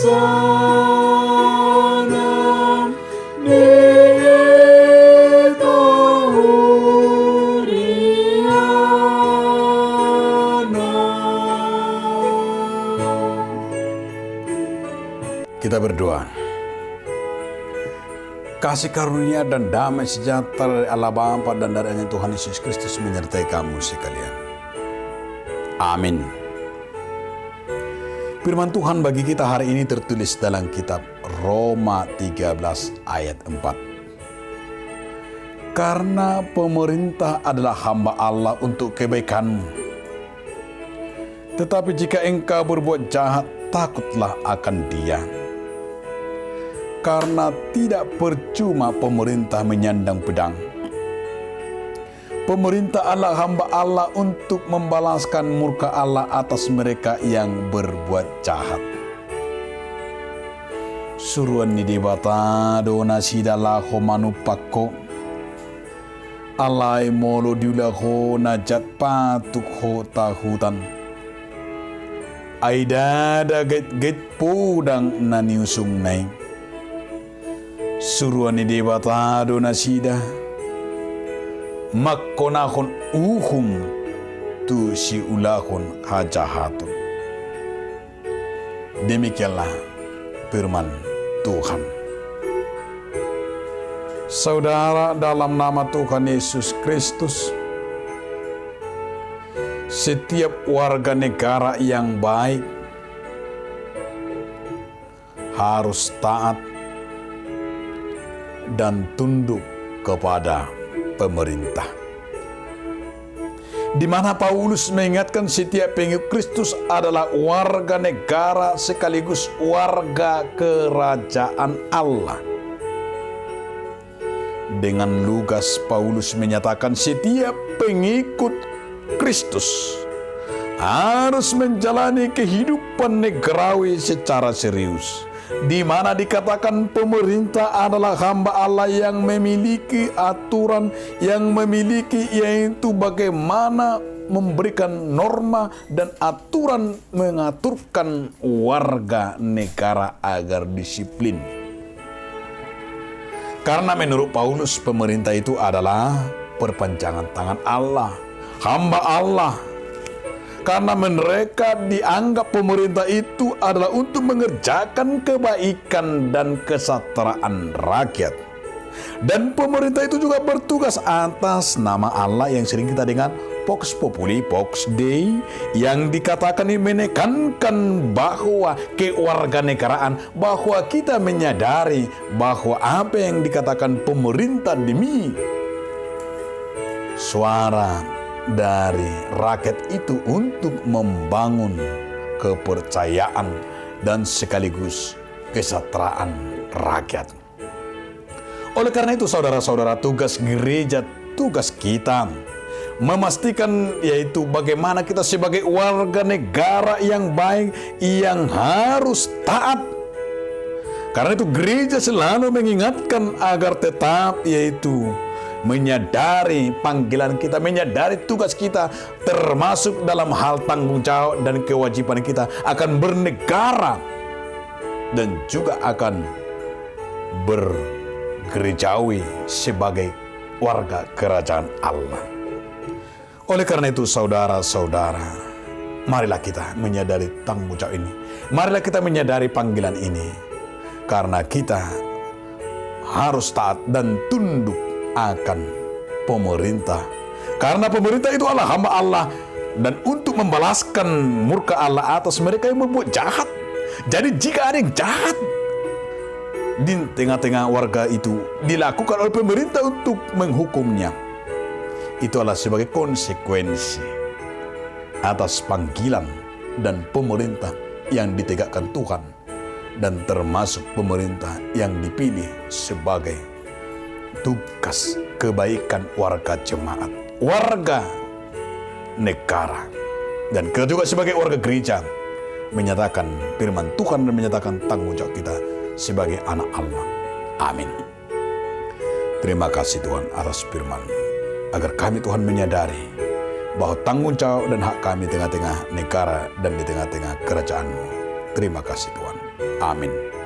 sanam ni Kita berdoa. Kasih karunia dan damai sejahtera dari Allah Bapa dan dari Tuhan Yesus Kristus menyertai kamu sekalian. Amin. Firman Tuhan bagi kita hari ini tertulis dalam kitab Roma 13 ayat 4. Karena pemerintah adalah hamba Allah untuk kebaikanmu. Tetapi jika engkau berbuat jahat, takutlah akan Dia. Karena tidak percuma pemerintah menyandang pedang. Pemerintah adalah hamba Allah untuk membalaskan murka Allah atas mereka yang berbuat jahat. Suruhan ni debata dona sidala ho manupako. Alai molo diula ho najat patuk ho tahutan. Aida da get pudang naniusung naik. Suruhan ni debata dona sida. Makkonahon uhum tu si ulahon hajahatun. Demikianlah firman Tuhan. Saudara, dalam nama Tuhan Yesus Kristus, setiap warga negara yang baik harus taat dan tunduk kepada pemerintah. Di mana Paulus mengingatkan setiap pengikut Kristus adalah warga negara sekaligus warga kerajaan Allah. Dengan lugas Paulus menyatakan setiap pengikut Kristus harus menjalani kehidupan negarawi secara serius, di mana dikatakan pemerintah adalah hamba Allah yang memiliki aturan, yang memiliki yaitu bagaimana memberikan norma dan aturan mengaturkan warga negara agar disiplin. Karena menurut Paulus pemerintah itu adalah perpanjangan tangan Allah, hamba Allah. Karena mereka dianggap pemerintah itu adalah untuk mengerjakan kebaikan dan kesejahteraan rakyat. Dan pemerintah itu juga bertugas atas nama Allah yang sering kita dengar Vox Populi, Vox Dei, yang dikatakan ini menekankan bahwa kewarganegaraan, bahwa kita menyadari bahwa apa yang dikatakan pemerintah demi suara dari rakyat itu untuk membangun kepercayaan dan sekaligus kesejahteraan rakyat. Oleh karena itu saudara-saudara, tugas gereja, tugas kita memastikan yaitu bagaimana kita sebagai warga negara yang baik, yang harus taat. Karena itu gereja selalu mengingatkan agar tetap yaitu menyadari panggilan kita, menyadari tugas kita, termasuk dalam hal tanggung jawab dan kewajiban kita akan bernegara dan juga akan bergerejawi sebagai warga kerajaan Allah. Oleh karena itu saudara-saudara, marilah kita menyadari tanggung jawab ini. Marilah kita menyadari panggilan ini. Karena kita harus taat dan tunduk akan pemerintah. Karena pemerintah itu adalah hamba Allah. Dan untuk membalaskan murka Allah atas mereka yang membuat jahat. Jadi jika ada yang jahat di tengah-tengah warga itu dilakukan oleh pemerintah untuk menghukumnya, itu adalah sebagai konsekuensi atas panggilan dan pemerintah yang ditegakkan Tuhan, dan termasuk pemerintah yang dipilih sebagai tugas kebaikan warga jemaat, warga negara, dan kita juga sebagai warga gereja menyatakan firman Tuhan dan menyatakan tanggung jawab kita sebagai anak Allah. Amin. Terima kasih Tuhan atas firman, agar kami Tuhan menyadari bahwa tanggung jawab dan hak kami di tengah-tengah negara dan di tengah-tengah kerajaan-Mu. Terima kasih Tuhan. Amin.